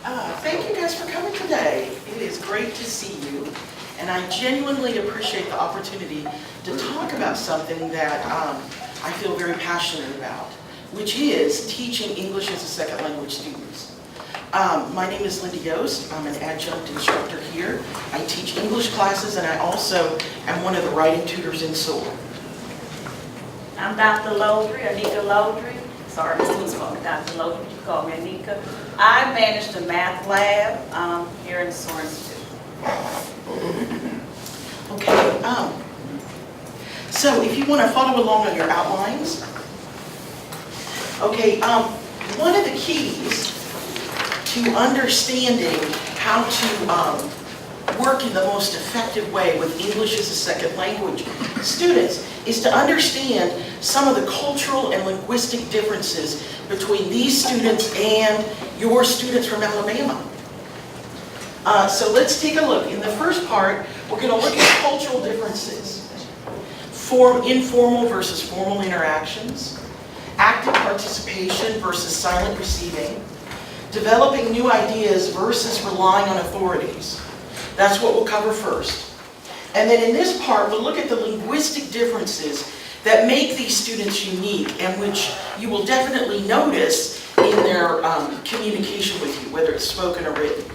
Thank you guys for coming today. It is great to see you, and I genuinely appreciate the opportunity to talk about something that I feel very passionate about, which is teaching English as a second language students. My name is Linda Yost. I'm an adjunct instructor here. I teach English classes, and I also am one of the writing tutors in Seoul. I'm Dr. Lodry, Anika Lodry. Sorry, Mr. was calling Dr. Lodry, but you call me Anika. I manage the math lab here in the Seoul Institute. Okay, so if you want to follow along on your outlines, okay, one of the keys to understanding how to work in the most effective way with English as a second language students is to understand some of the cultural and linguistic differences between these students and your students from Alabama. So let's take a look. In the first part, we're going to look at cultural differences. Informal versus formal interactions, active participation versus silent receiving, developing new ideas versus relying on authorities. That's what we'll cover first. And then in this part, we'll look at the linguistic differences that make these students unique and which you will definitely notice in their communication with you, whether it's spoken or written.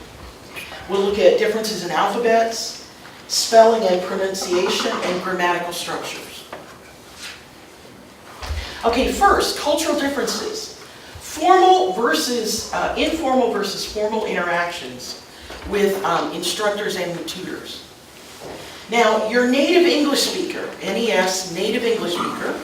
We'll look at differences in alphabets, spelling and pronunciation, and grammatical structures. Okay, first, cultural differences. Informal versus formal interactions with instructors and with tutors. Now, your native English speaker, NES, native English speaker,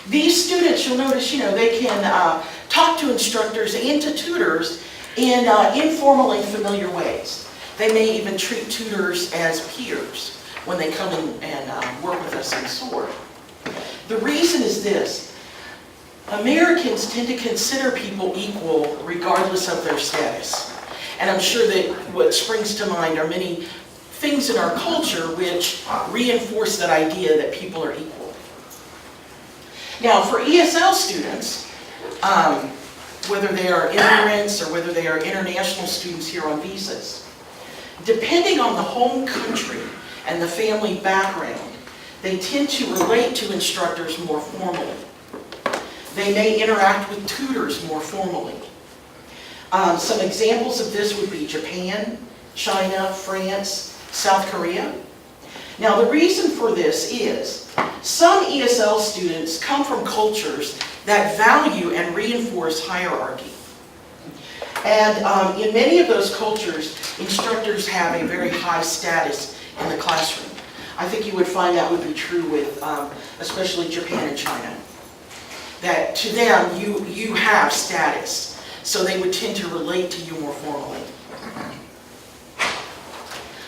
these students, you'll notice, they can talk to instructors and to tutors in informal and familiar ways. They may even treat tutors as peers when they come in and work with us in SOAR. The reason is this: Americans tend to consider people equal regardless of their status. And I'm sure that what springs to mind are many things in our culture which reinforce that idea that people are equal. Now, for ESL students, whether they are immigrants or whether they are international students here on visas, depending on the home country and the family background, they tend to relate to instructors more formally. They may interact with tutors more formally. Some examples of this would be Japan, China, France, South Korea. Now, the reason for this is some ESL students come from cultures that value and reinforce hierarchy. And in many of those cultures, instructors have a very high status in the classroom. I think you would find that would be true with especially Japan and China. That to them, you have status. So they would tend to relate to you more formally.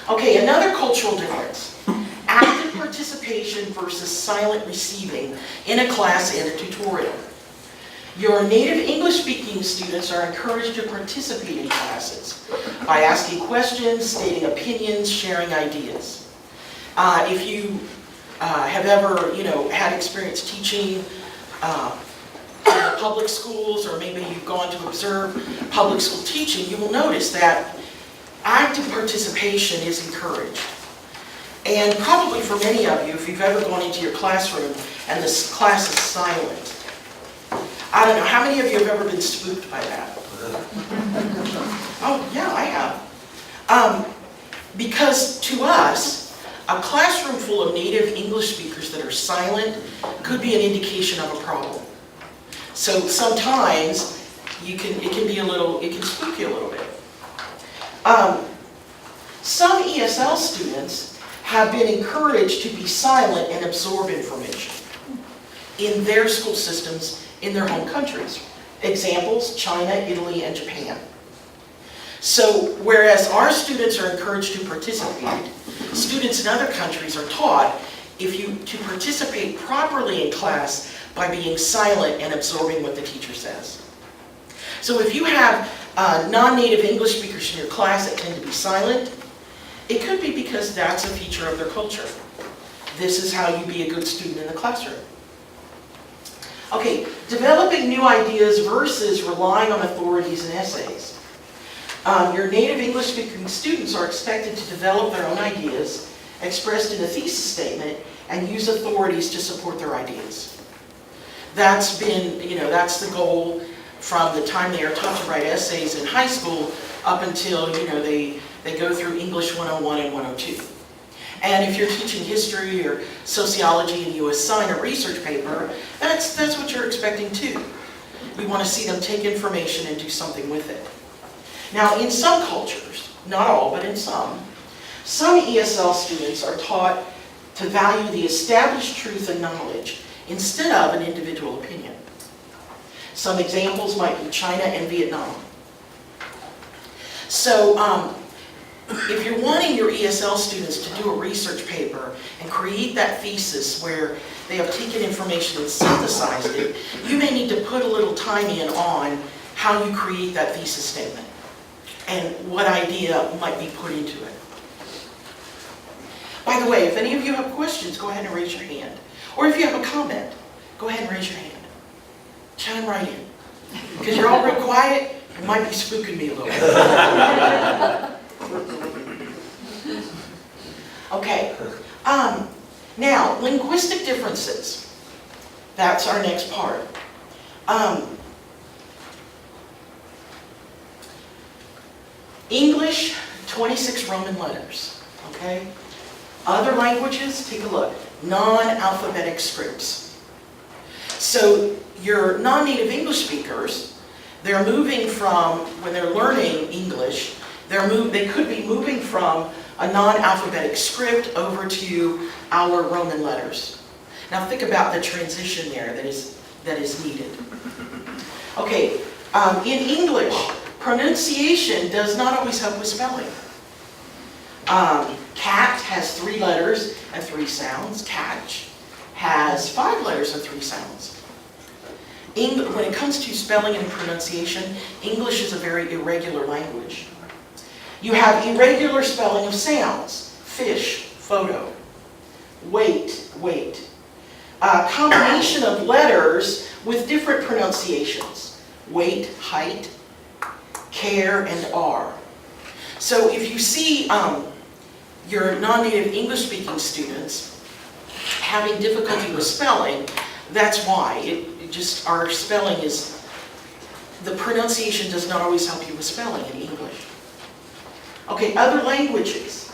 Okay, another cultural difference. Active participation versus silent receiving in a class and a tutorial. Your native English-speaking students are encouraged to participate in classes by asking questions, stating opinions, sharing ideas. If you have ever, had experience teaching public schools, or maybe you've gone to observe public school teaching, you will notice that active participation is encouraged. And probably for many of you, if you've ever gone into your classroom and this class is silent, I don't know, how many of you have ever been spooked by that? Oh, yeah, I have. Because to us, a classroom full of native English speakers that are silent could be an indication of a problem. So sometimes it can spook you a little bit. Some ESL students have been encouraged to be silent and absorb information in their school systems in their home countries. Examples: China, Italy, and Japan. So whereas our students are encouraged to participate, students in other countries are taught to participate properly in class by being silent and absorbing what the teacher says. So if you have non-native English speakers in your class that tend to be silent, it could be because that's a feature of their culture. This is how you be a good student in the classroom. Okay, developing new ideas versus relying on authorities and essays. Your native English-speaking students are expected to develop their own ideas, expressed in a thesis statement, and use authorities to support their ideas. That's been, that's the goal from the time they are taught to write essays in high school up until, they go through English 101 and 102. And if you're teaching history or sociology and you assign a research paper, that's what you're expecting too. We want to see them take information and do something with it. Now, in some cultures, not all, but in some ESL students are taught to value the established truth and knowledge instead of an individual opinion. Some examples might be China and Vietnam. So, if you're wanting your ESL students to do a research paper and create that thesis where they have taken information and synthesized it, you may need to put a little time in on how you create that thesis statement and what idea might be put into it. By the way, if any of you have questions, go ahead and raise your hand. Or if you have a comment, go ahead and raise your hand. Chime right in. Because you're all real quiet, it might be spooking me a little bit. Okay, now, linguistic differences. That's our next part. English, 26 Roman letters, okay? Other languages, take a look, non-alphabetic scripts. So your non-native English speakers, they're moving from, when they're learning English, they could be moving from a non-alphabetic script over to our Roman letters. Now think about the transition there that is needed. Okay, in English, pronunciation does not always help with spelling. Cat has 3 letters and 3 sounds. Catch has 5 letters and 3 sounds. When it comes to spelling and pronunciation, English is a very irregular language. You have irregular spelling of sounds. Fish, photo. Wait, wait. A combination of letters with different pronunciations. Weight, height, care, and R. So if you see your non-native English-speaking students having difficulty with spelling, that's why. Our spelling is, the pronunciation does not always help you with spelling in English. Okay, other languages.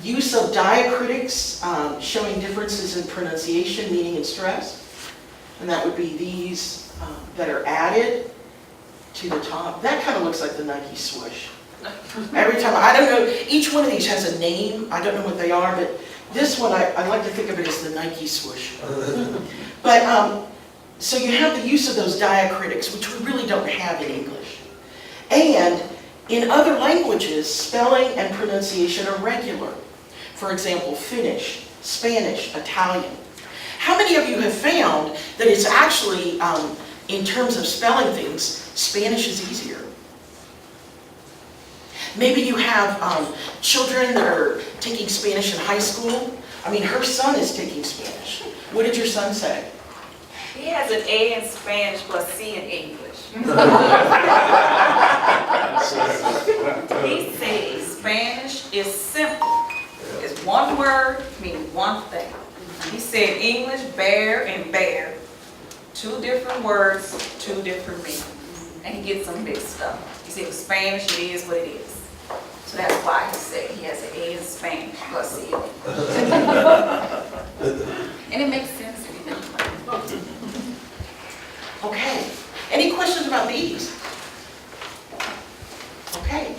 Use of diacritics showing differences in pronunciation, meaning, and stress. And that would be these that are added to the top. That kind of looks like the Nike swoosh. Every time, I don't know, each one of these has a name. I don't know what they are, but this one, I like to think of it as the Nike swoosh. But, so you have the use of those diacritics, which we really don't have in English. And in other languages, spelling and pronunciation are regular. For example, Finnish, Spanish, Italian. How many of you have found that it's actually, in terms of spelling things, Spanish is easier? Maybe you have children that are taking Spanish in high school. I mean, her son is taking Spanish. What did your son say? He has an A in Spanish plus C in English. He says Spanish is simple. It's one word, meaning one thing. He said English, bear and bear, 2 different words, 2 different meanings. And he gets some mixed up. He said Spanish, it is what it is. So that's why he said he has an A in Spanish plus C in English. And it makes sense to me. Okay. Any questions about these? Okay.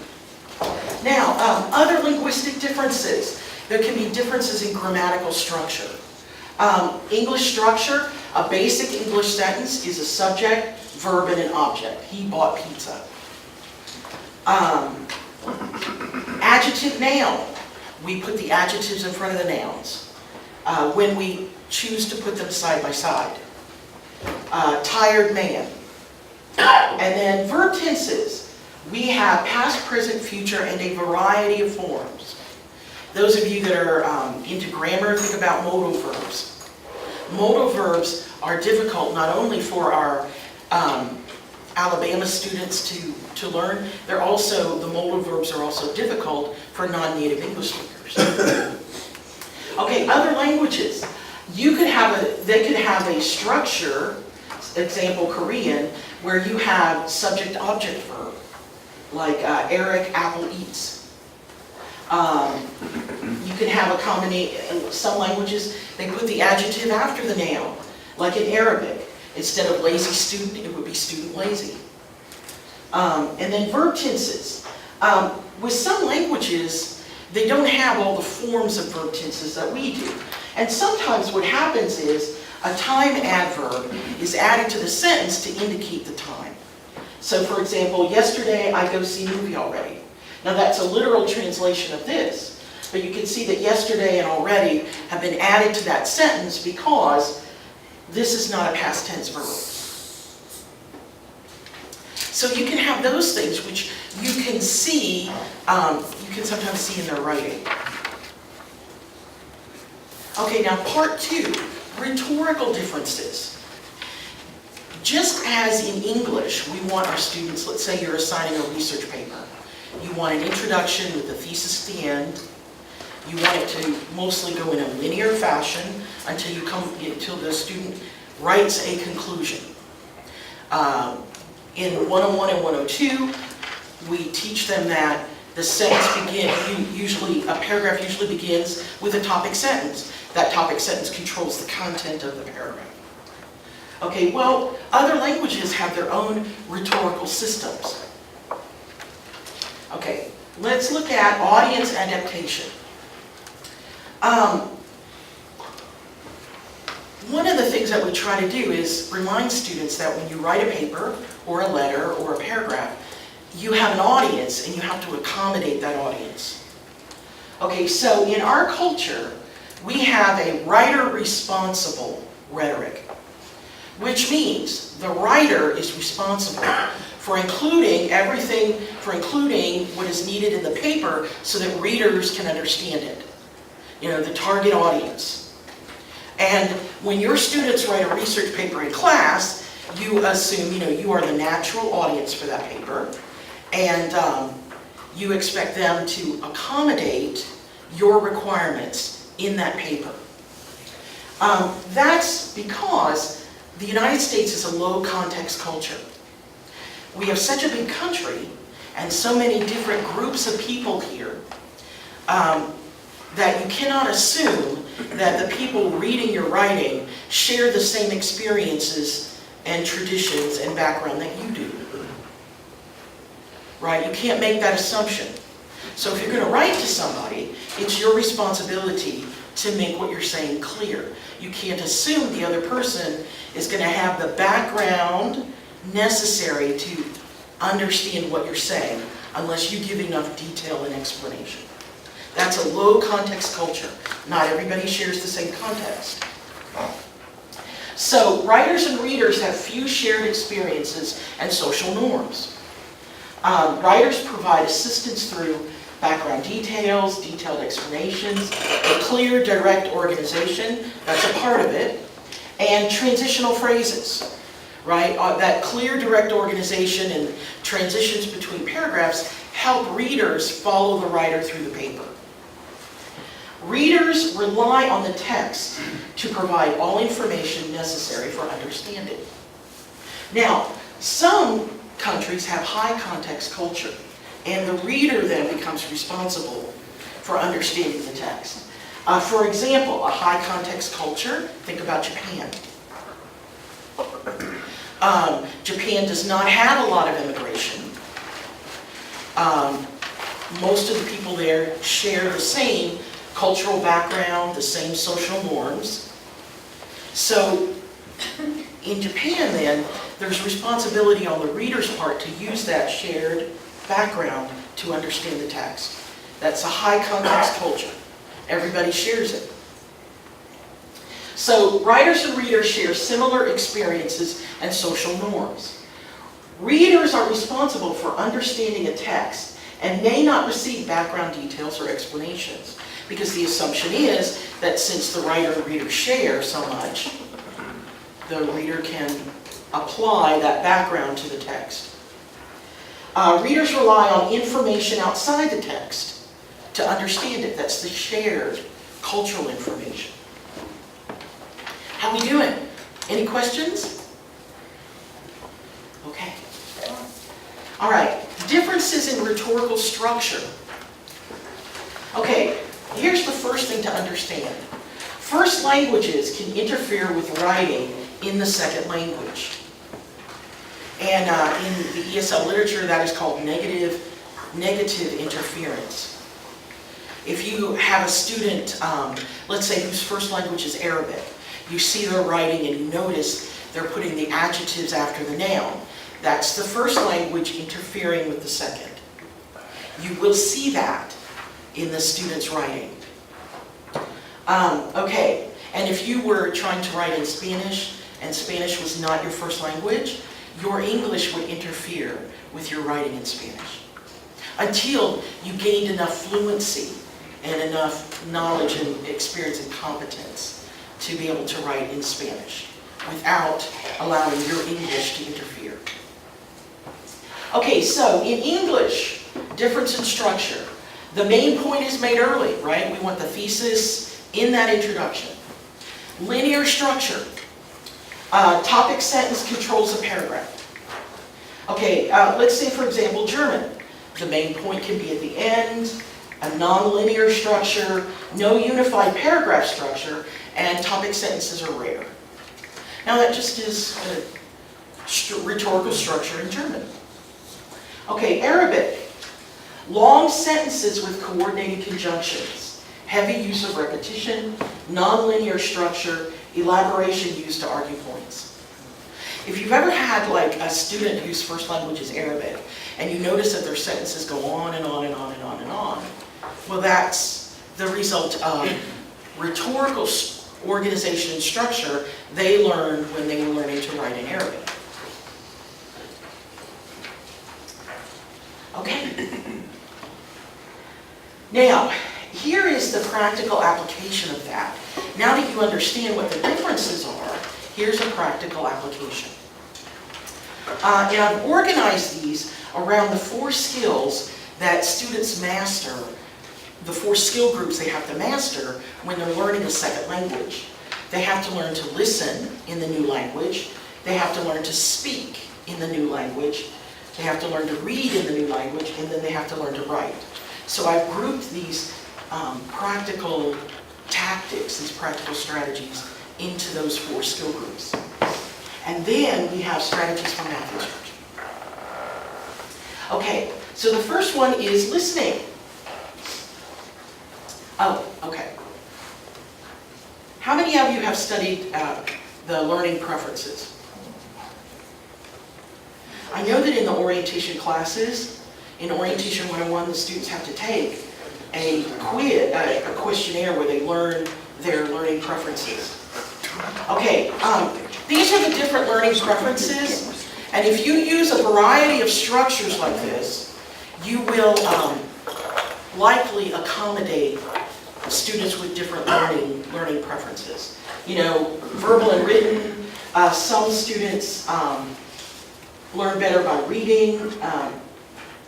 Now, other linguistic differences. There can be differences in grammatical structure. English structure, a basic English sentence is a subject, verb, and an object. He bought pizza. Adjective, noun. We put the adjectives in front of the nouns when we choose to put them side by side. Tired man. And then verb tenses. We have past, present, future, and a variety of forms. Those of you that are into grammar, think about modal verbs. Modal verbs are difficult not only for our Alabama students to learn, the modal verbs are also difficult for non-native English speakers. Okay, other languages. They could have a structure, example Korean, where you have subject-object verb, like Eric apple eats. You can have a combination, in some languages, they put the adjective after the noun, like in Arabic. Instead of lazy student, it would be student lazy. And then verb tenses. With some languages, they don't have all the forms of verb tenses that we do. And sometimes what happens is a time adverb is added to the sentence to indicate the time. So for example, yesterday I go see a movie already. Now that's a literal translation of this, but you can see that yesterday and already have been added to that sentence because this is not a past tense verb. So you can have those things which you can see, you can sometimes see in their writing. Okay, now part 2, rhetorical differences. Just as in English, we want our students, let's say you're assigning a research paper. You want an introduction with a thesis at the end. You want it to mostly go in a linear fashion until the student writes a conclusion. In 101 and 102, we teach them that the sentence a paragraph usually begins with a topic sentence. That topic sentence controls the content of the paragraph. Okay, well, other languages have their own rhetorical systems. Okay, let's look at audience adaptation. One of the things that we try to do is remind students that when you write a paper or a letter or a paragraph, you have an audience and you have to accommodate that audience. Okay, so in our culture, we have a writer-responsible rhetoric, which means the writer is responsible for including what is needed in the paper so that readers can understand it. You know, the target audience. And when your students write a research paper in class, you assume, you are the natural audience for that paper, and you expect them to accommodate your requirements in that paper. That's because the United States is a low context culture. We have such a big country and so many different groups of people here that you cannot assume that the people reading your writing share the same experiences and traditions and background that you do. Right? You can't make that assumption. So if you're going to write to somebody, it's your responsibility to make what you're saying clear. You can't assume the other person is going to have the background necessary to understand what you're saying unless you give enough detail and explanation. That's a low context culture. Not everybody shares the same context. So writers and readers have few shared experiences and social norms. Writers provide assistance through background details, detailed explanations, a clear, direct organization, that's a part of it, and transitional phrases, right? That clear, direct organization and transitions between paragraphs help readers follow the writer through the paper. Readers rely on the text to provide all information necessary for understanding. Now, some countries have high context culture, and the reader then becomes responsible for understanding the text. For example, a high context culture, think about Japan. Japan does not have a lot of immigration. Most of the people there share the same cultural background, the same social norms. So in Japan then, there's responsibility on the reader's part to use that shared background to understand the text. That's a high context culture. Everybody shares it. So writers and readers share similar experiences and social norms. Readers are responsible for understanding a text and may not receive background details or explanations, because the assumption is that since the writer and reader share so much, the reader can apply that background to the text. Readers rely on information outside the text to understand it. That's the shared cultural information. How we doing? Any questions? Okay. All right. Differences in rhetorical structure. Okay, here's the first thing to understand. First languages can interfere with writing in the second language. And in the ESL literature, that is called negative interference. If you have a student, let's say whose first language is Arabic, you see their writing and you notice they're putting the adjectives after the noun. That's the first language interfering with the second. You will see that in the student's writing. Okay, and if you were trying to write in Spanish and Spanish was not your first language, your English would interfere with your writing in Spanish until you gained enough fluency and enough knowledge and experience and competence to be able to write in Spanish without allowing your English to interfere. Okay, so in English, difference in structure. The main point is made early, right? We want the thesis in that introduction. Linear structure. Topic sentence controls a paragraph. Okay, let's say, for example, German. The main point can be at the end, a non-linear structure, no unified paragraph structure, and topic sentences are rare. Now that just is a rhetorical structure in German. Okay, Arabic. Long sentences with coordinated conjunctions, heavy use of repetition, non-linear structure, elaboration used to argue points. If you've ever had like a student whose first language is Arabic, and you notice that their sentences go on and on and on and on and on, well, that's the result of rhetorical organization and structure they learned when they were learning to write in Arabic. Okay. Now, here is the practical application of that. Now that you understand what the differences are, here's a practical application. And I've organized these around the 4 skills that students master, the 4 skill groups they have to master when they're learning a second language. They have to learn to listen in the new language. They have to learn to speak in the new language. They have to learn to read in the new language, and then they have to learn to write. So I've grouped these practical tactics, these practical strategies, into those 4 skill groups. And then we have strategies for math instruction. Okay, so the first one is listening. Oh, okay. How many of you have studied the learning preferences? I know that in the orientation classes, in Orientation 101, the students have to take a quiz, a questionnaire where they learn their learning preferences. Okay, these are the different learning preferences, and if you use a variety of structures like this, you will likely accommodate students with different learning preferences. You know, verbal and written, some students learn better by reading.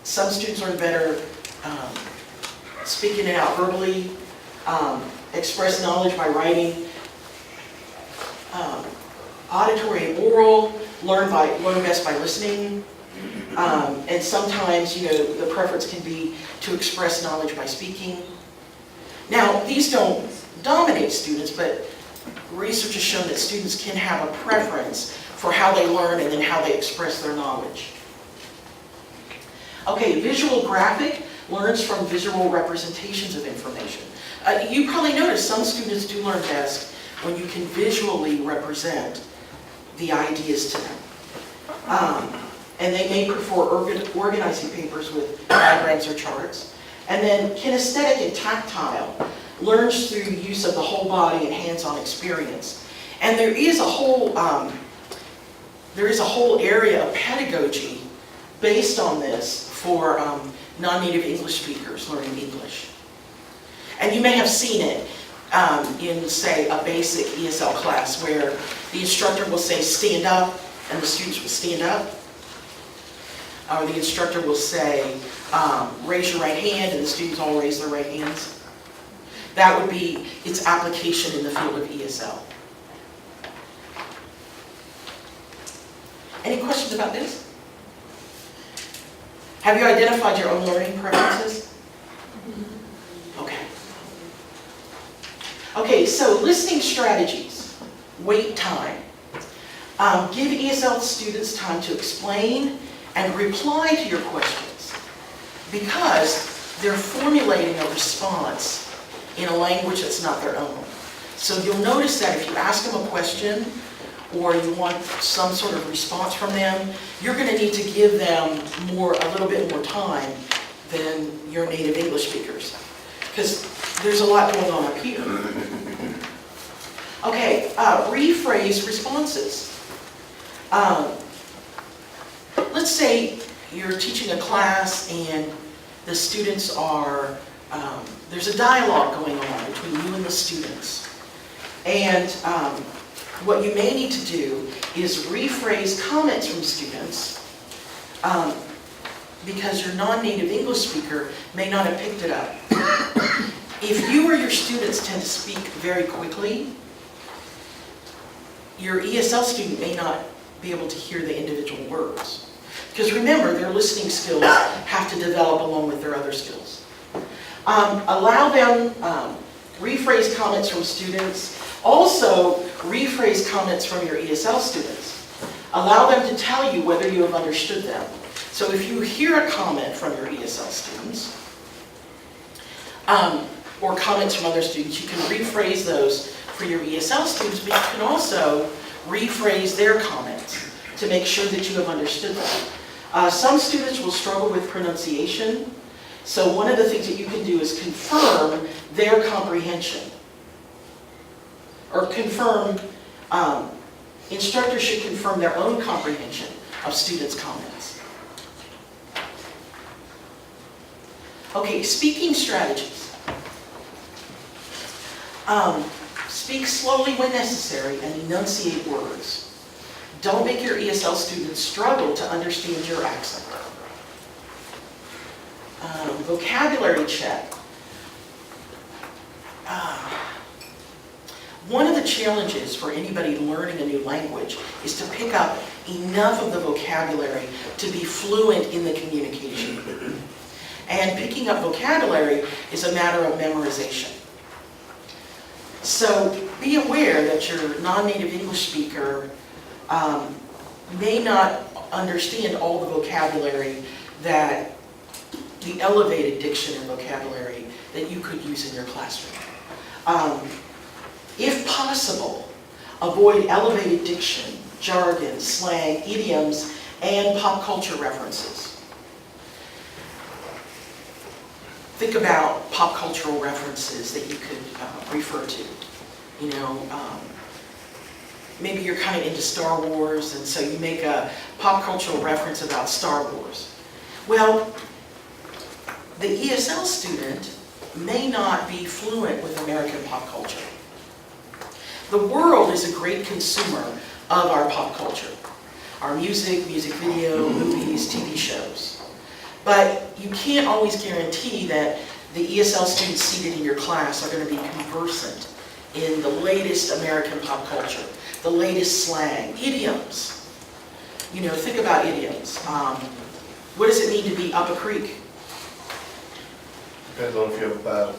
Some students learn better speaking it out verbally, express knowledge by writing. Auditory and oral learn best by listening. And sometimes, you know, the preference can be to express knowledge by speaking. Now, these don't dominate students, but research has shown that students can have a preference for how they learn and then how they express their knowledge. Okay, visual graphic learns from visual representations of information. You probably noticed some students do learn best when you can visually represent the ideas to them. And they may prefer organizing papers with diagrams or charts. And then kinesthetic and tactile learns through use of the whole body and hands-on experience. And there is a whole area of pedagogy based on this for non-native English speakers learning English. And you may have seen it. in, say, a basic ESL class where the instructor will say, stand up, and the students will stand up. Or the instructor will say, raise your right hand, and the students all raise their right hands. That would be its application in the field of ESL. Any questions about this? Have you identified your own learning preferences? Okay. Okay, so listening strategies. Wait time. Give ESL students time to explain and reply to your questions because they're formulating a response in a language that's not their own. So you'll notice that if you ask them a question or you want some sort of response from them, you're going to need to give them a little bit more time than your native English speakers because there's a lot going on up here. Okay, rephrase responses. Let's say you're teaching a class and the students are, there's a dialogue going on between you and the students. And what you may need to do is rephrase comments from students because your non-native English speaker may not have picked it up. If you or your students tend to speak very quickly, your ESL student may not be able to hear the individual words. Because remember, their listening skills have to develop along with their other skills. Allow them rephrase comments from students. Also, rephrase comments from your ESL students. Allow them to tell you whether you have understood them. So if you hear a comment from your ESL students, or comments from other students, you can rephrase those for your ESL students, but you can also rephrase their comments to make sure that you have understood them. Some students will struggle with pronunciation, so one of the things that you can do is confirm their comprehension. Or confirm, instructors should confirm their own comprehension of students' comments. Okay, speaking strategies. Speak slowly when necessary and enunciate words. Don't make your ESL students struggle to understand your accent. Vocabulary check. One of the challenges for anybody learning a new language is to pick up enough of the vocabulary to be fluent in the communication. And picking up vocabulary is a matter of memorization. So be aware that your non-native English speaker may not understand all the vocabulary that the elevated diction and vocabulary that you could use in your classroom. If possible, avoid elevated diction, jargon, slang, idioms, and pop culture references. Think about pop cultural references that you could refer to. You know, maybe you're kind of into Star Wars, and so you make a pop cultural reference about Star Wars. Well, the ESL student may not be fluent with American pop culture. The world is a great consumer of our pop culture. Our music, music video, movies, TV shows. But you can't always guarantee that the ESL students seated in your class are going to be conversant in the latest American pop culture, the latest slang, idioms. You know, think about idioms. What does it mean to be up a creek? Depends on if you have a paddle.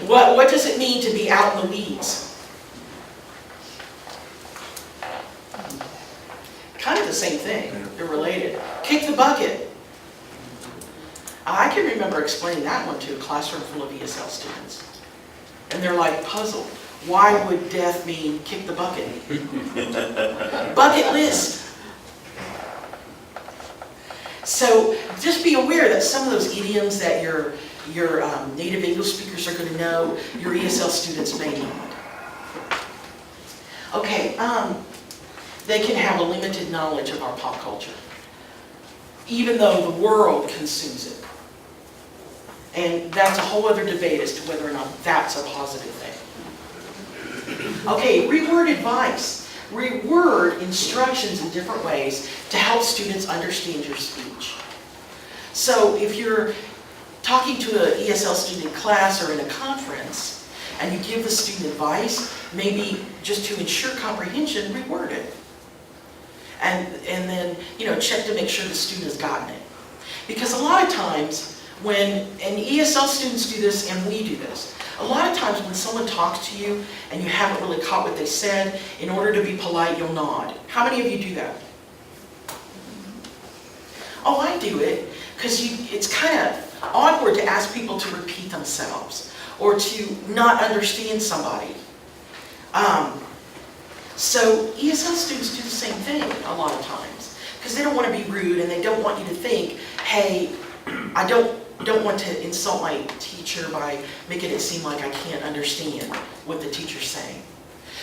What does it mean to be out in the weeds? Kind of the same thing. They're related. Kick the bucket. I can remember explaining that one to a classroom full of ESL students. And they're like puzzled. Why would death mean kick the bucket? Bucket list. So just be aware that some of those idioms that your native English speakers are going to know, your ESL students may not. Okay, they can have a limited knowledge of our pop culture, even though the world consumes it. And that's a whole other debate as to whether or not that's a positive thing. Okay, reword advice. Reword instructions in different ways to help students understand your speech. So if you're talking to an ESL student in class or in a conference, and you give the student advice, maybe just to ensure comprehension, reword it. And then, check to make sure the student has gotten it. Because a lot of times, and ESL students do this and we do this, a lot of times when someone talks to you and you haven't really caught what they said, in order to be polite, you'll nod. How many of you do that? Oh, I do it, because it's kind of awkward to ask people to repeat themselves or to not understand somebody. So ESL students do the same thing a lot of times, because they don't want to be rude and they don't want you to think, hey, I don't want to insult my teacher by making it seem like I can't understand what the teacher's saying.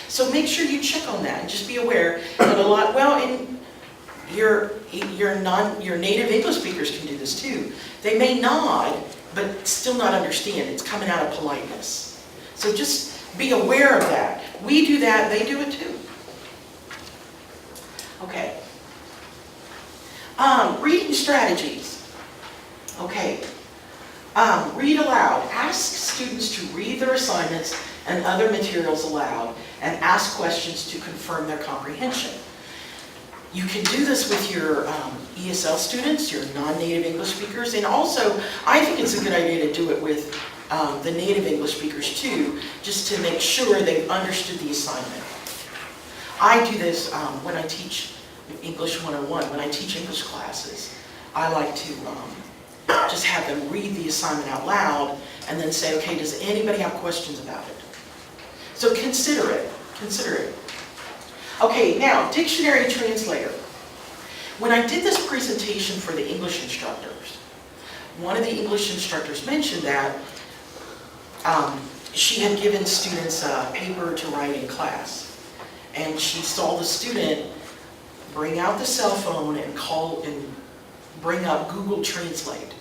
So make sure you check on that and just be aware that and your native English speakers can do this too. They may nod, but still not understand. It's coming out of politeness. So just be aware of that. We do that, they do it too. Okay. Reading strategies. Okay. Read aloud. Ask students to read their assignments and other materials aloud and ask questions to confirm their comprehension. You can do this with your ESL students, your non-native English speakers, and also I think it's a good idea to do it with the native English speakers too, just to make sure they've understood the assignment. I do this when I teach English 101, when I teach English classes. I like to just have them read the assignment out loud and then say, okay, does anybody have questions about it? So consider it. Okay, now, dictionary translator. When I did this presentation for the English instructors, one of the English instructors mentioned that she had given students a paper to write in class. And she saw the student bring out the cell phone and bring up Google Translate.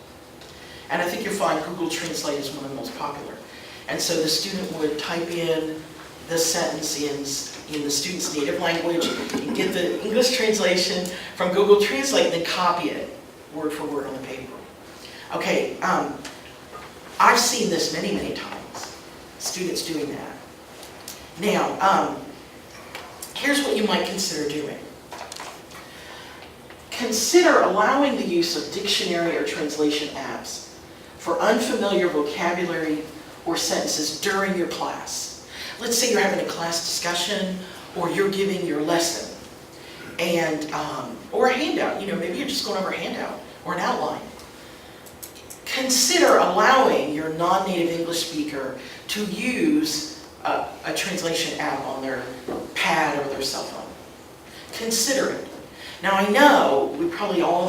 And I think you'll find Google Translate is one of the most popular. And so the student would type in the sentence in the student's native language and get the English translation from Google Translate and then copy it word for word on the paper. Okay, I've seen this many, many times, students doing that. Now, here's what you might consider doing. Consider allowing the use of dictionary or translation apps for unfamiliar vocabulary or sentences during your class. Let's say you're having a class discussion or you're giving your lesson and or a handout. Maybe you're just going over a handout or an outline. Consider allowing your non-native English speaker to use a translation app on their pad or their cell phone. Consider it. Now I know we probably all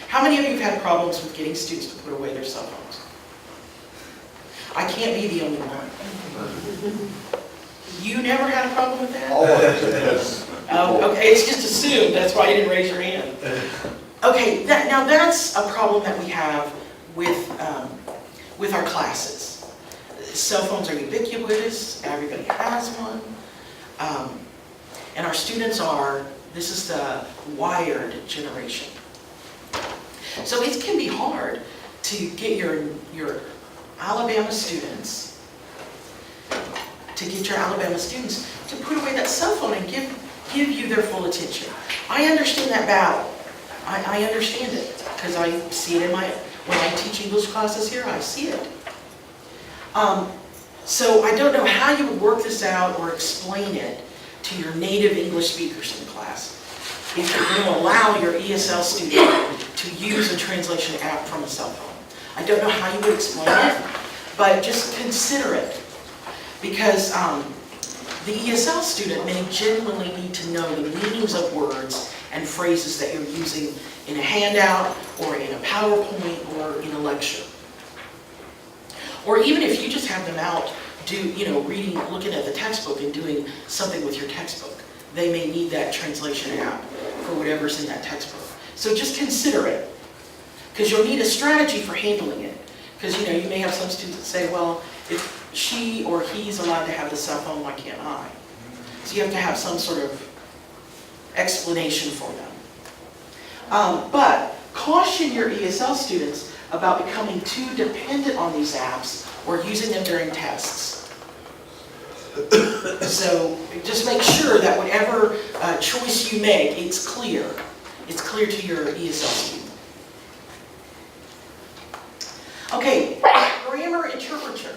how many of you have had problems with getting students to put away their cell phones? I can't be the only one. You never had a problem with that? Always. Oh, okay, it's just assumed, that's why you didn't raise your hand. Okay, now that's a problem that we have with our classes. Cell phones are ubiquitous, everybody has one, and our students this is the wired generation. So it can be hard to get your Alabama students to put away that cell phone and give you their full attention. I understand that battle. I understand it because I see it when I teach English classes here, I see it. So I don't know how you would work this out or explain it to your native English speakers in the class. If you're going to allow your ESL student to use a translation app from a cell phone. I don't know how you would explain it, but just consider it. Because the ESL student may genuinely need to know the meanings of words and phrases that you're using in a handout or in a PowerPoint or in a lecture. Or even if you just have them out reading, looking at the textbook and doing something with your textbook. They may need that translation app for whatever's in that textbook. So just consider it, because you'll need a strategy for handling it. Because, you may have some students that say, well, if she or he's allowed to have the cell phone, why can't I? So you have to have some sort of explanation for them. But caution your ESL students about becoming too dependent on these apps or using them during tests. So just make sure that whatever choice you make, it's clear. It's clear to your ESL student. Okay, grammar interpreter.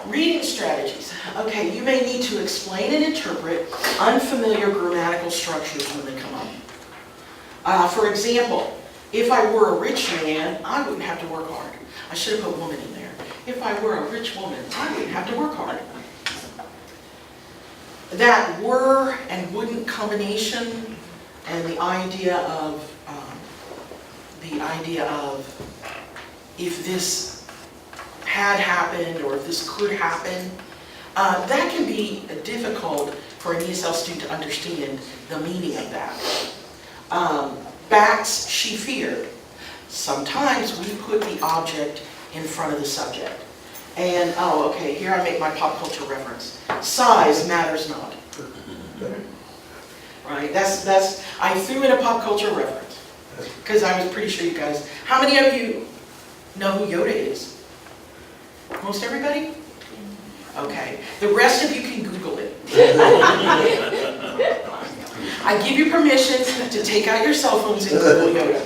Reading strategies. Okay, you may need to explain and interpret unfamiliar grammatical structures when they come up. For example, if I were a rich man, I wouldn't have to work hard. I should have put woman in there. If I were a rich woman, I wouldn't have to work hard. That were and wouldn't combination and the idea of if this had happened or if this could happen, that can be difficult for an ESL student to understand the meaning of that. Bats she feared. Sometimes we put the object in front of the subject. And, oh, okay, here I make my pop culture reference. Size matters not. Right, I threw in a pop culture reference. Because I was pretty sure you guys, how many of you know who Yoda is? Most everybody? Okay, the rest of you can Google it. I give you permission to take out your cell phones and Google Yoda.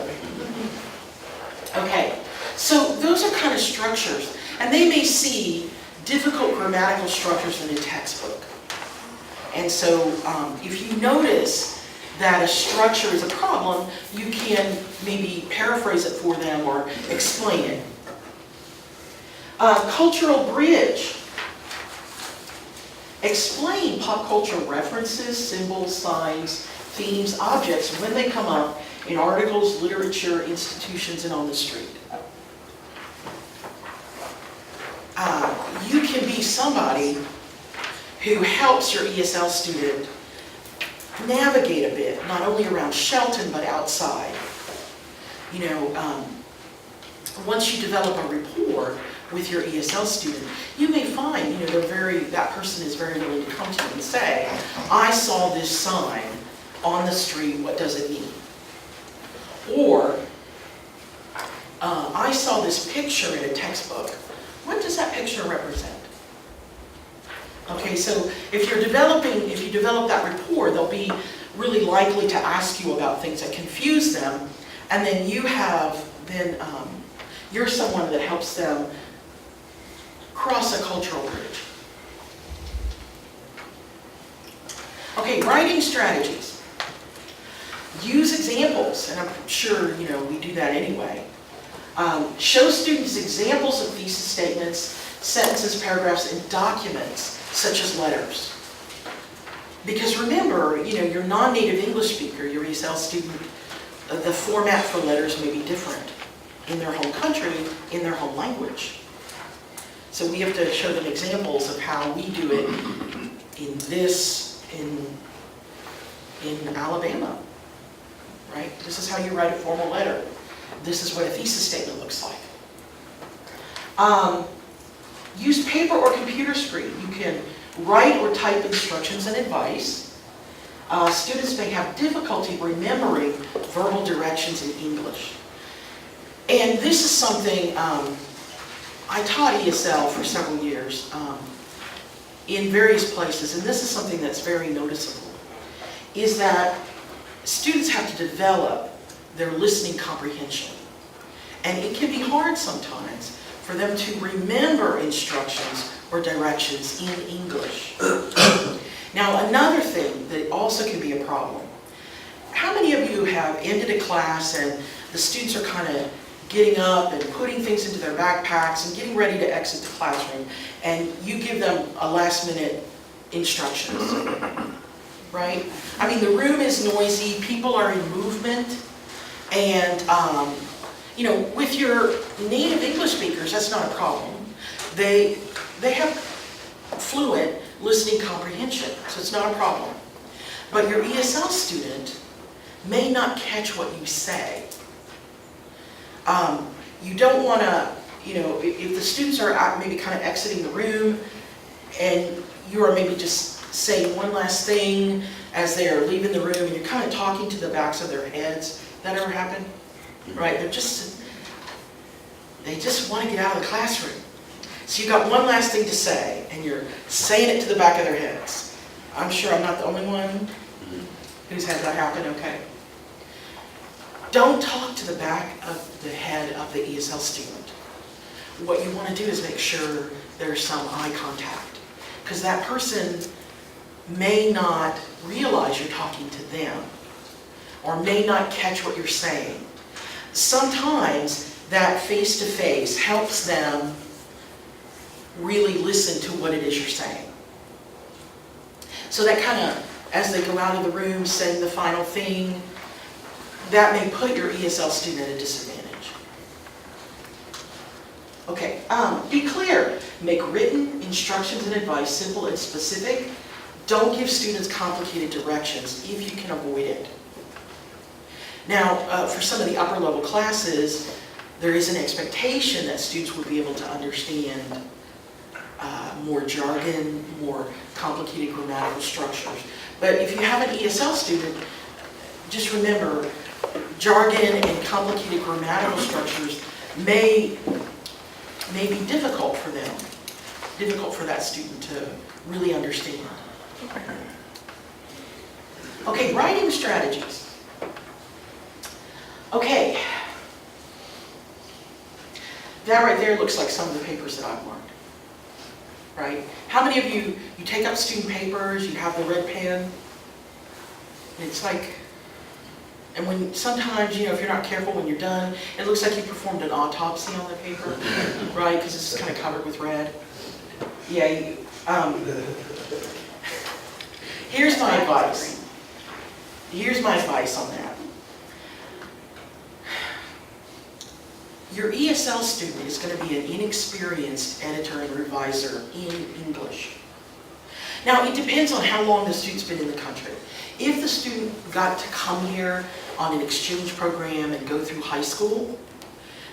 Okay, so those are kind of structures. And they may see difficult grammatical structures in a textbook. And so if you notice that a structure is a problem, you can maybe paraphrase it for them or explain it. Cultural bridge. Explain pop culture references, symbols, signs, themes, objects when they come up in articles, literature, institutions, and on the street. You can be somebody who helps your ESL student navigate a bit, not only around Shelton, but outside. Once you develop a rapport with your ESL student, you may find, that person is very willing to come to you and say, I saw this sign on the street, what does it mean? Or, I saw this picture in a textbook. What does that picture represent? Okay, so if you develop that rapport, they'll be really likely to ask you about things that confuse them, and then you're someone that helps them cross a cultural bridge. Okay, writing strategies. Use examples, and I'm sure we do that anyway. Show students examples of thesis statements, sentences, paragraphs, and documents, such as letters. Because remember, your non-native English speaker, your ESL student, the format for letters may be different in their home country, in their home language. So we have to show them examples of how we do it in Alabama, right? This is how you write a formal letter. This is what a thesis statement looks like. Use paper or computer screen. You can write or type instructions and advice. Students may have difficulty remembering verbal directions in English. And this is something, I taught ESL for several years in various places, and this is something that's very noticeable, is that students have to develop their listening comprehension. And it can be hard sometimes for them to remember instructions or directions in English. Now, another thing that also can be a problem. How many of you have ended a class and the students are kind of getting up and putting things into their backpacks and getting ready to exit the classroom, and you give them a last-minute instructions, right? I mean, the room is noisy, people are in movement, and with your native English speakers, that's not a problem. They have fluent listening comprehension, so it's not a problem. But your ESL student may not catch what you say. You don't want to, if the students are maybe kind of exiting the room and you are maybe just saying one last thing as they're leaving the room and you're kind of talking to the backs of their heads. That ever happen? Right? They just want to get out of the classroom. So you got one last thing to say and you're saying it to the back of their heads. I'm sure I'm not the only one who's had that happen, okay? Don't talk to the back of the head of the ESL student. What you want to do is make sure there's some eye contact, because that person may not realize you're talking to them or may not catch what you're saying. Sometimes that face-to-face helps them really listen to what it is you're saying. So that kind of, as they go out of the room saying the final thing, that may put your ESL student at a disadvantage. Okay, be clear. Make written instructions and advice simple and specific. Don't give students complicated directions if you can avoid it. Now, for some of the upper level classes, there is an expectation that students will be able to understand more jargon, more complicated grammatical structures. But if you have an ESL student, just remember, jargon and complicated grammatical structures may be difficult for them, difficult for that student to really understand. Okay, writing strategies. Okay, that right there looks like some of the papers that I've marked, right? How many of you take up student papers, you have the red pen, and it's like, and when sometimes, if you're not careful when you're done, it looks like you performed an autopsy on the paper, right? Because it's kind of covered with red. Yeah, here's my advice. Here's my advice on that. Your ESL student is going to be an inexperienced editor and reviser in English. Now, it depends on how long the student's been in the country. If the student got to come here on an exchange program and go through high school,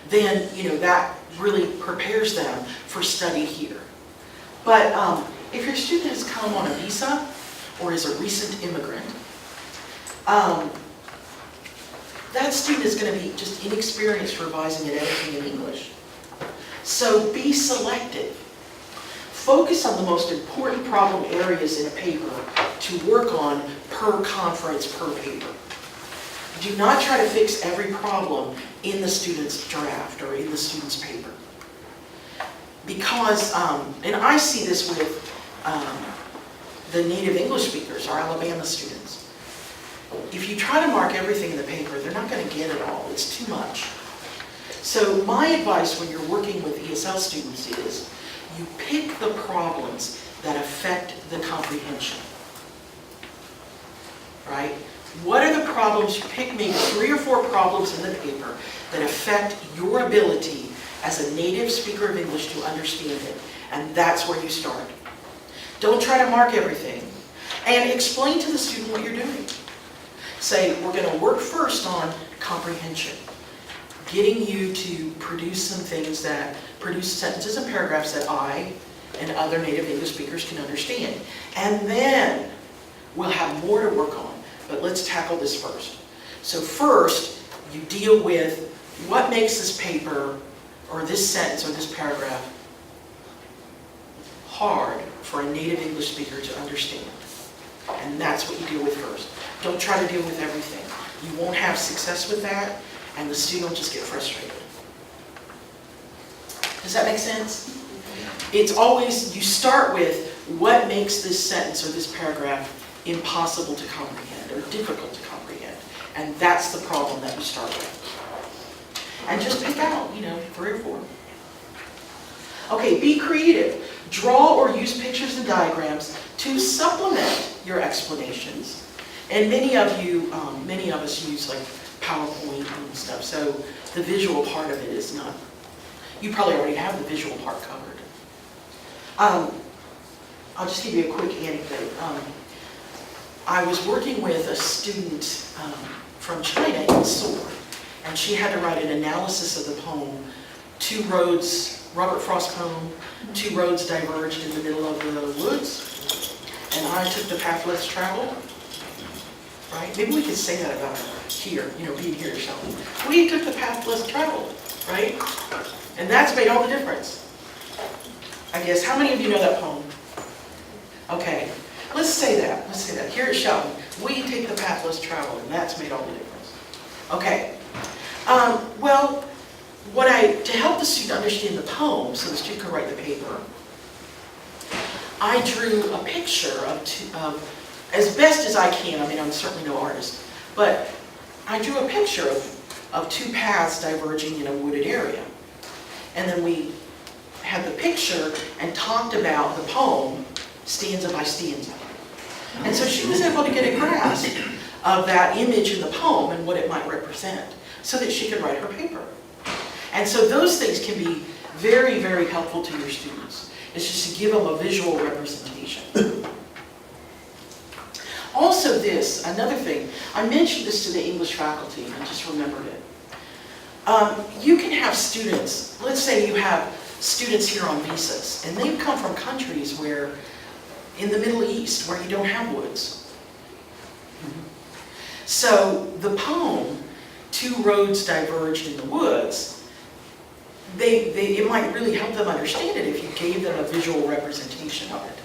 then that really prepares them for study here. But if your student has come on a visa or is a recent immigrant, that student is going to be just inexperienced revising and editing in English. So be selective. Focus on the most important problem areas in a paper to work on per conference, per paper. Do not try to fix every problem in the student's draft or in the student's paper. Because, and I see this with the native English speakers, our Alabama students. If you try to mark everything in the paper, they're not going to get it all. It's too much. So my advice when you're working with ESL students is you pick the problems that affect the comprehension. Right? What are the problems? You pick maybe 3 or 4 problems in the paper that affect your ability as a native speaker of English to understand it. And that's where you start. Don't try to mark everything. And explain to the student what you're doing. Say, we're going to work first on comprehension. Getting you to produce some things that produce sentences and paragraphs that I and other native English speakers can understand. And then we'll have more to work on. But let's tackle this first. So first, you deal with what makes this paper or this sentence or this paragraph hard for a native English speaker to understand. And that's what you deal with first. Don't try to deal with everything. You won't have success with that, and the student will just get frustrated. Does that make sense? It's always, you start with what makes this sentence or this paragraph impossible to comprehend or difficult to comprehend. And that's the problem that you start with. And just pick out, 3 or 4. Okay, be creative. Draw or use pictures and diagrams to supplement your explanations. And many of us use like PowerPoint and stuff, so the visual part of it is not, you probably already have the visual part covered. I'll just give you a quick anecdote. I was working with a student from China in Seoul, and she had to write an analysis of the poem two roads, Robert Frost poem, two roads diverged in the middle of the woods, and I took the path less traveled. Right? Maybe we could say that about here, being here at Shelton. We took the path less traveled, right? And that's made all the difference. I guess, how many of you know that poem? Okay, let's say that. Here at Shelton, we take the path less traveled, and that's made all the difference. Okay, well, to help the student understand the poem, so the student could write the paper, I drew a picture of as best as I can. I mean, I'm certainly no artist, but I drew a picture of two paths diverging in a wooded area. And then we had the picture and talked about the poem stanza by stanza. And so she was able to get a grasp of that image in the poem and what it might represent so that she could write her paper. And so those things can be very, very helpful to your students. It's just to give them a visual representation. Also another thing, I mentioned this to the English faculty and I just remembered it. You can have students, let's say you have students here on visas, and they've come from countries where, in the Middle East, where you don't have woods. So the poem, Two Roads Diverged in the Woods, it might really help them understand it if you gave them a visual representation of it.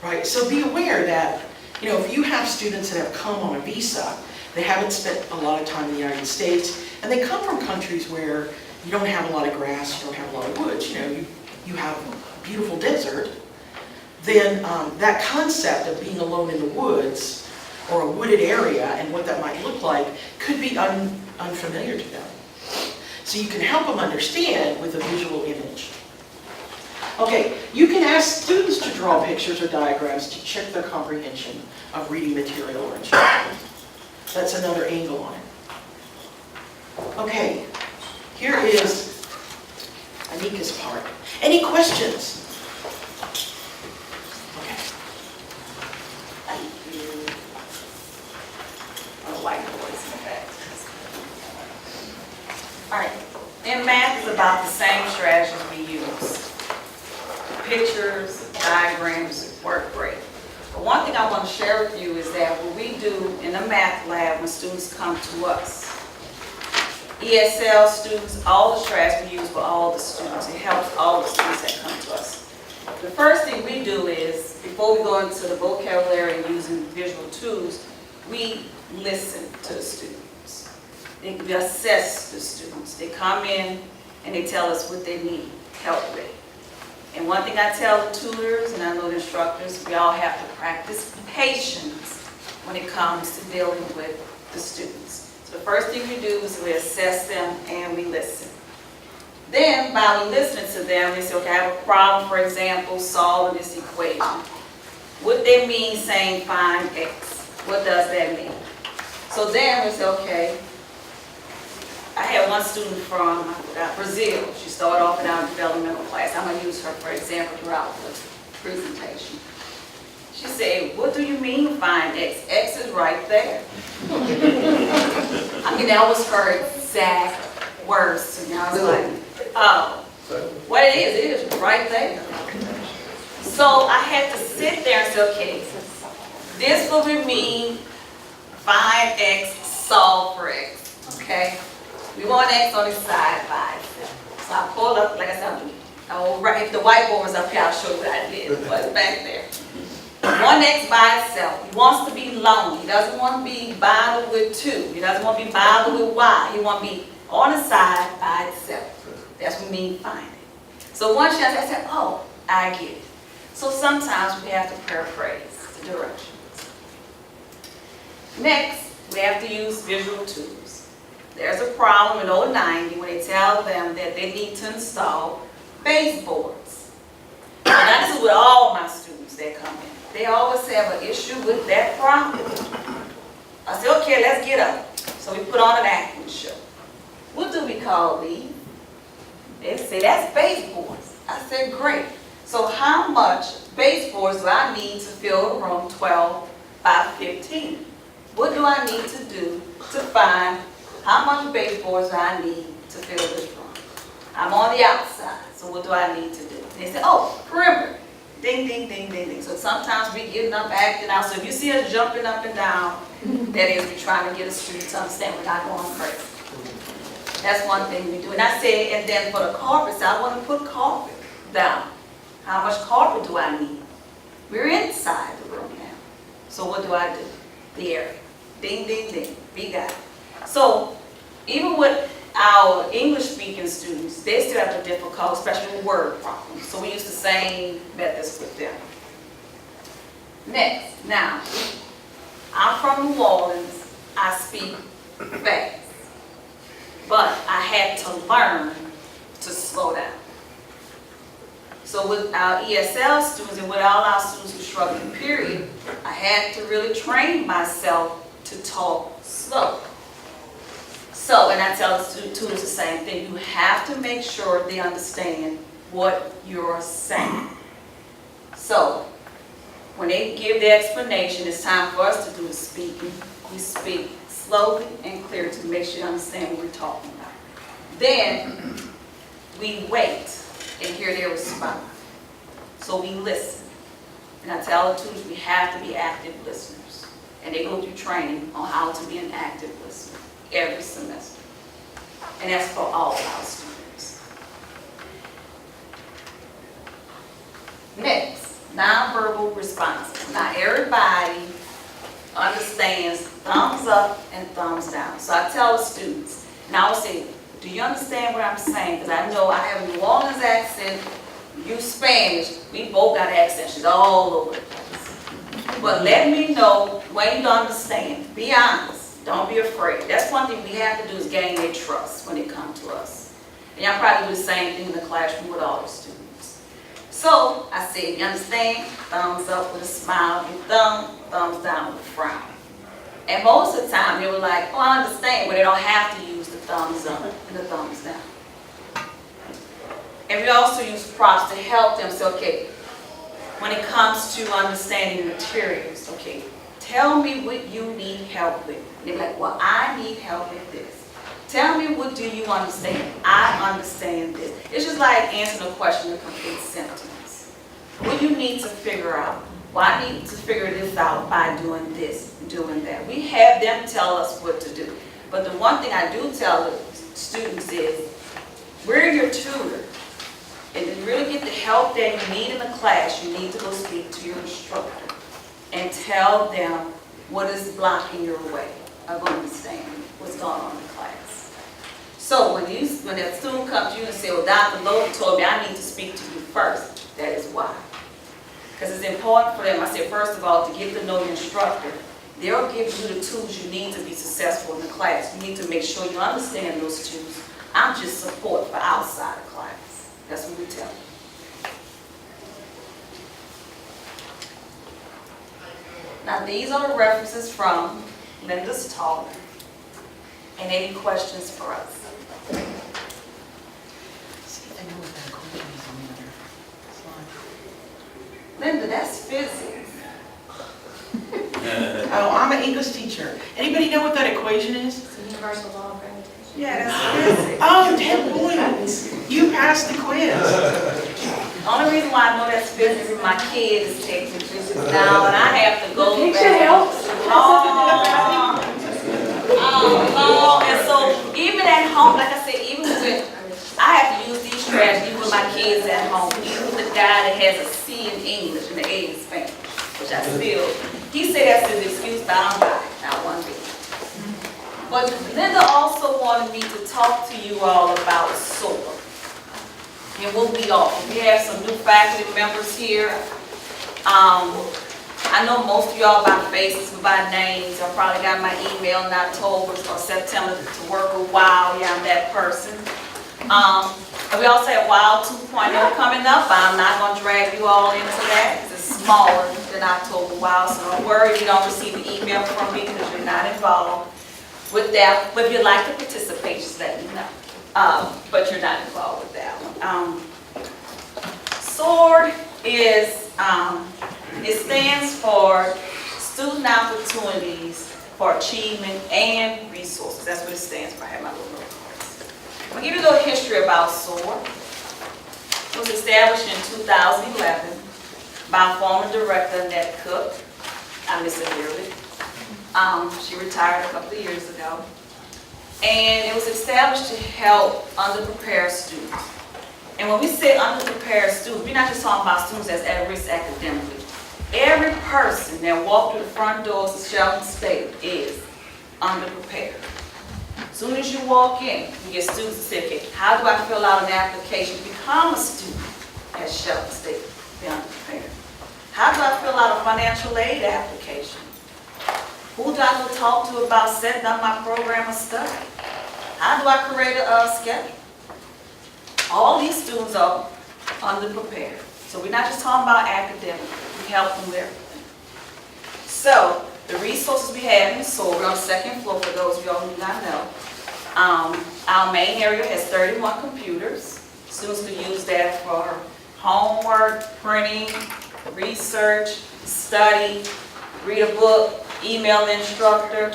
Right? So be aware that, if you have students that have come on a visa, they haven't spent a lot of time in the United States, and they come from countries where you don't have a lot of grass, you don't have a lot of woods, you have a beautiful desert, then that concept of being alone in the woods or a wooded area and what that might look like could be unfamiliar to them. So you can help them understand with a visual image. Okay, you can ask students to draw pictures or diagrams to check their comprehension of reading material or instruction. That's another angle on it. Okay, here is Anika's part. Any questions? Okay. Thank you. A white voice in the back. All right. In math, it's about the same strategies we use. Pictures, diagrams work great. But one thing I want to share with you is that what we do in the math lab when students come to us, ESL students, all the strategies we use for all the students. It helps all the students that come to us. The first thing we do is, before we go into the vocabulary and using visual tools, we listen to the students. We assess the students. They come in and they tell us what they need help with. And one thing I tell the tutors, and I know the instructors, we all have to practice patience when it comes to dealing with the students. So the first thing we do is we assess them and we listen. Then, by listening to them, they say, okay, I have a problem, for example, solving this equation. What they mean saying find x? What does that mean? So then we say, okay, I had one student from Brazil. She started off in our developmental class. I'm going to use her for example throughout the presentation. She said, what do you mean find x? X is right there. I mean, that was her exact words to me. I was like, oh, what it is right there. So I had to sit there and say, okay, this will mean find x, solve for x, okay? We want x on this side by itself. So I pulled up, like I said, if the whiteboard was up here, I'll show you what I did, but it's back there. 1x by itself. He wants to be lone. He doesn't want to be bothered with 2. He doesn't want to be bothered with y. He wants to be on the side by itself. That's what we mean find it. So once I said, oh, I get it. So sometimes we have to paraphrase the directions. Next, we have to use visual tools. There's a problem in 090 when they tell them that they need to install baseboards. And this is with all my students that come in. They always have an issue with that problem. I said, okay, let's get up. So we put on an acting show. What do we call these? They say, that's baseboards. I said, great. So how much baseboards do I need to fill the room 12 by 15? What do I need to do to find how much baseboards I need to fill this room? I'm on the outside, so what do I need to do? They say, oh, perimeter. Ding, ding, ding, ding, ding. So sometimes we getting up, acting out. So if you see us jumping up and down, that is we're trying to get a student to understand we're not going crazy. That's one thing we do. And I say, and then for the carpets, I want to put carpet down. How much carpet do I need? We're inside the room now. So what do I do? The area. Ding, ding, ding. We got it. So even with our English-speaking students, they still have the difficult, especially with word problems. So we use the same methods with them. Next, now, I'm from New Orleans. I speak fast. But I had to learn to slow down. So with our ESL students and with all our students who struggle, period, I had to really train myself to talk slow. So, and I tell the tutors the same thing, you have to make sure they understand what you're saying. So, when they give the explanation, it's time for us to do the speaking. We speak slowly and clear to make sure you understand what we're talking about. Then, we wait and hear their response. So we listen. And I tell the tutors we have to be active listeners. And they go through training on how to be an active listener every semester. And that's for all our students. Next, nonverbal responses. Now everybody understands thumbs up and thumbs down. So I tell the students, and I will say, do you understand what I'm saying? Because I know I have a New Orleans accent, you Spanish, we both got accents all over the place. But let me know when you don't understand. Be honest. Don't be afraid. That's one thing we have to do is gain their trust when they come to us. And y'all probably do the same thing in the classroom with all the students. So I said, you understand? Thumbs up with a smile, your thumbs down with a frown. And most of the time they were like, oh, I understand, but they don't have to use the thumbs up and the thumbs down. And we also use props to help them. So, okay, when it comes to understanding the materials, okay, tell me what you need help with. And they're like, well, I need help with this. Tell me what do you understand? I understand this. It's just like answering a question in a complete sentence. What you need to figure out. Well, I need to figure this out by doing this, doing that. We have them tell us what to do. But the one thing I do tell the students is, we're your tutor. And to really get the help that you need in the class, you need to go speak to your instructor and tell them what is blocking your way of understanding what's going on in the class. So when that student comes to you and says, well, Dr. Lowe told me I need to speak to you first, that is why. Because it's important for them, I said, first of all, to get to know your instructor. They'll give you the tools you need to be successful in the class. You need to make sure you understand those tools. I'm just support for outside of class. That's what we tell you. Now these are the references from Linda's talk. And any questions for us? Linda, that's physics. Oh, I'm an English teacher. Anybody know what that equation is? It's the universal law of gravitation. Yeah, that's physics. Oh, 10 points. You passed the quiz. The only reason why I know that's physics is my kid is taking physics now, and I have to go Picture back. helps. And so even at home, like I said, even with, I have to use these strategies with my kids at home. Even with the guy that has a C in English and an A in Spanish, which I still, he said that's his excuse, but I don't got it, not one bit. But Linda also wanted me to talk to you all about SOAR and what we offer. We have some new faculty members here. I know most of y'all by faces, but by names. I probably got my email in October or September to work with WOW. Yeah, I'm that person. And we also have WOW 2.0 coming up. I'm not going to drag you all into that because it's smaller than October WOW. So don't worry if you don't receive an email from me because you're not involved with that. But if you'd like to participate, just let me know. But you're not involved with that one. SWORD is, it stands for Student Opportunities for Achievement and Resources. That's what it stands for. I have my little notes. I'm going to give you a little history about SOAR. It was established in 2011 by former director Annette Cook. I miss her dearly. She retired a couple of years ago. And it was established to help underprepared students. And when we say underprepared students, we're not just talking about students that's at risk academically. Every person that walked through the front doors of Shelton State is underprepared. As soon as you walk in, you get students that say, okay, how do I fill out an application to become a student at Shelton State? They're underprepared. How do I fill out a financial aid application? Who do I go talk to about setting up my program of study? How do I create a schedule? All these students are underprepared. So we're not just talking about academics. We help them with everything. So the resources we have in SOAR, we're on the second floor for those of y'all who do not know. Our main area has 31 computers. Students can use that for homework, printing, research, study, read a book, email the instructor,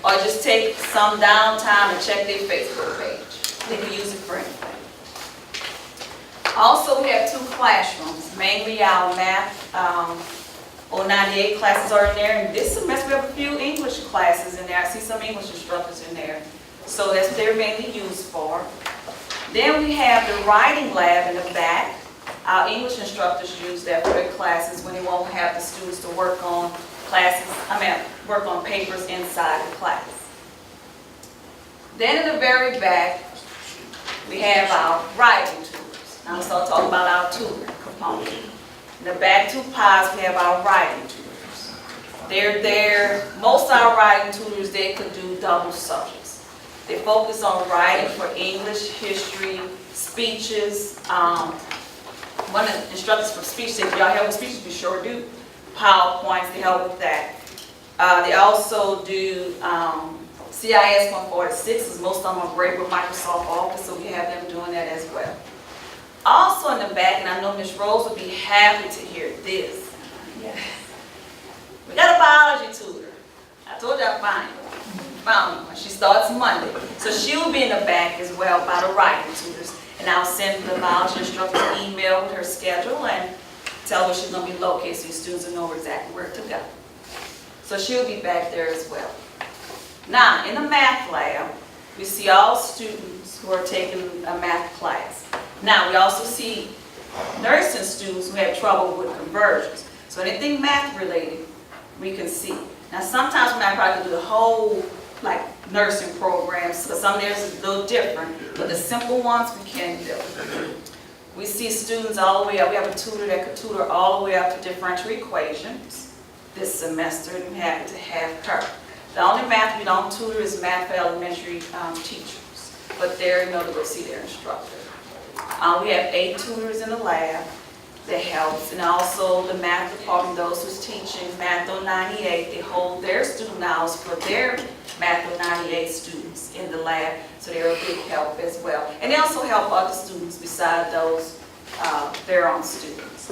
or just take some downtime and check their Facebook page. They can use it for anything. Also, we have 2 classrooms, mainly our math 098 classes are in there, and this semester we have a few English classes in there. I see some English instructors in there. So that's what they're mainly used for. Then we have the writing lab in the back. Our English instructors use that for their classes when they won't have the students to work on work on papers inside the class. Then in the very back, we have our writing tutors. Now let's start talking about our tutor component. In the back 2 pies, we have our writing tutors. They're there. Most of our writing tutors, they could do double subjects. They focus on writing for English, history, speeches. One of the instructors for speech said, if y'all help with speeches, we sure do. PowerPoints, they help with that. They also do CIS 146, as most of them are great with Microsoft Office, so we have them doing that as well. Also in the back, and I know Ms. Rose would be happy to hear this. Yeah. We got a biology tutor. I told you I found one. She starts Monday. So she'll be in the back as well by the writing tutors. And I'll send the biology instructor an email with her schedule and tell her where she's going to be located so your students will know exactly where to go. So she'll be back there as well. Now, in the math lab, we see all students who are taking a math class. Now, we also see nursing students who have trouble with conversions. So anything math related, we can see. Now, sometimes we might probably do the whole nursing programs, so some of theirs is a little different, but the simple ones we can do. We see students all the way up. We have a tutor that could tutor all the way up to differential equations this semester, and I'm happy to have her. The only math we don't tutor is math for elementary teachers, but they're to go see their instructor. We have 8 tutors in the lab that helps, and also the math department, those who's teaching Math 098, they hold their student hours for their Math 098 students in the lab, so they're a big help as well. And they also help other students besides those their own students.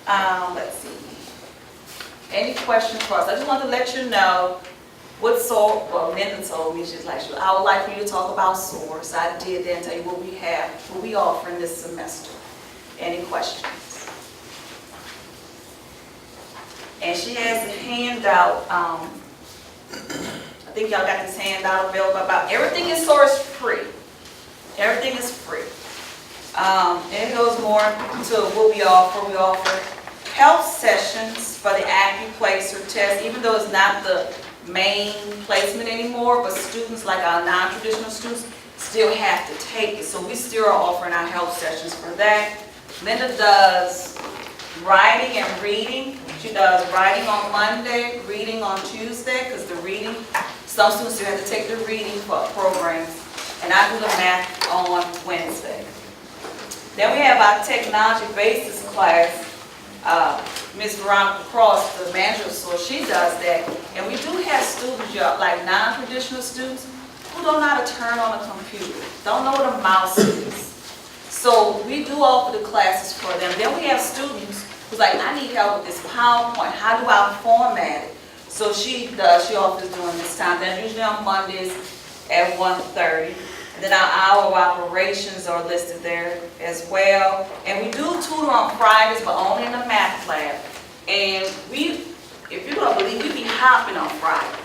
Let's see. Any questions for us? I just want to let you know what SOAR, well, Linda told me, she's like, I would like for you to talk about SOAR, so I did that and tell you what we have, what we offer in this semester. Any questions? And she has a handout, I think y'all got this handout available about everything in SOAR is free. Everything is free. And it goes more to what we offer. We offer health sessions for the AccuPlacer test, even though it's not the main placement anymore, but students like our non-traditional students still have to take it. So we still are offering our health sessions for that. Linda does writing and reading. She does writing on Monday, reading on Tuesday, because the reading, some students still have to take the reading for programs, and I do the math on Wednesday. Then we have our technology basis class. Ms. Veronica Cross, the manager of SOAR, she does that. And we do have students, like non-traditional students, who don't know how to turn on a computer, don't know what a mouse is. So we do offer the classes for them. Then we have students who's like, I need help with this PowerPoint. How do I format it? So she offers during this time. Then usually on Mondays, at 1:30. And then our hour of operations are listed there as well. And we do tutor on Fridays, but only in the math lab. And if you don't believe, we be hopping on Fridays.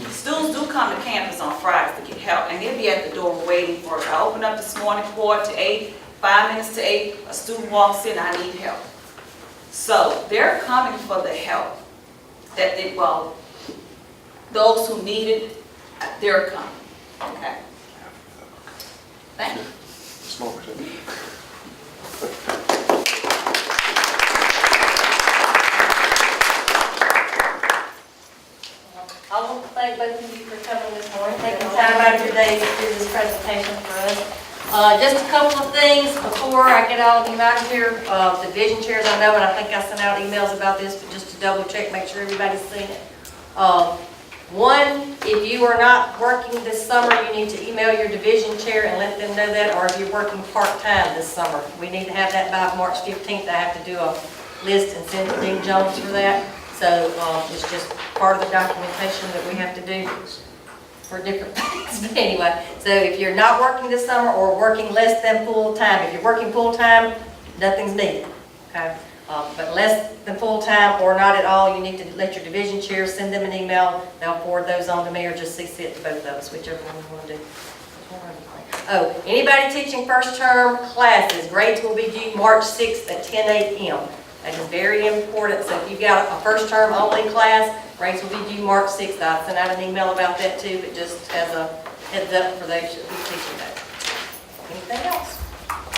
Students do come to campus on Fridays to get help, and they'll be at the door waiting for us. I opened up this morning, 7:45, 5 minutes to 8, a student walks in, I need help. So they're coming for the help that those who need it, they're coming, okay? Thank you. Small percentage. I want to thank both of you for coming this morning, taking time out of your day to do this presentation for us. Just a couple of things before I get all of you out of here. The division chairs, I know, and I think I sent out emails about this, but just to double check, make sure everybody's seen it. One, if you are not working this summer, you need to email your division chair and let them know that, or if you're working part-time this summer. We need to have that by March 15th. I have to do a list and send to Dean Jones for that. So it's just part of the documentation that we have to do for different things. But anyway, so if you're not working this summer or working less than full-time, if you're working full-time, nothing's needed, okay? But less than full-time or not at all, you need to let your division chair send them an email. They'll forward those on to me or just CC it to both of us, whichever one you want to do. Oh, anybody teaching first term classes, grades will be due March 6th at 10 a.m. That is very important. So if you've got a first term only class, grades will be due March 6th. I sent out an email about that too, but just as a heads up for those who are teaching that. Anything else?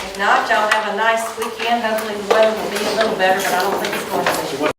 If not, y'all have a nice weekend. Hopefully the weather will be a little better, but I don't think it's going to be.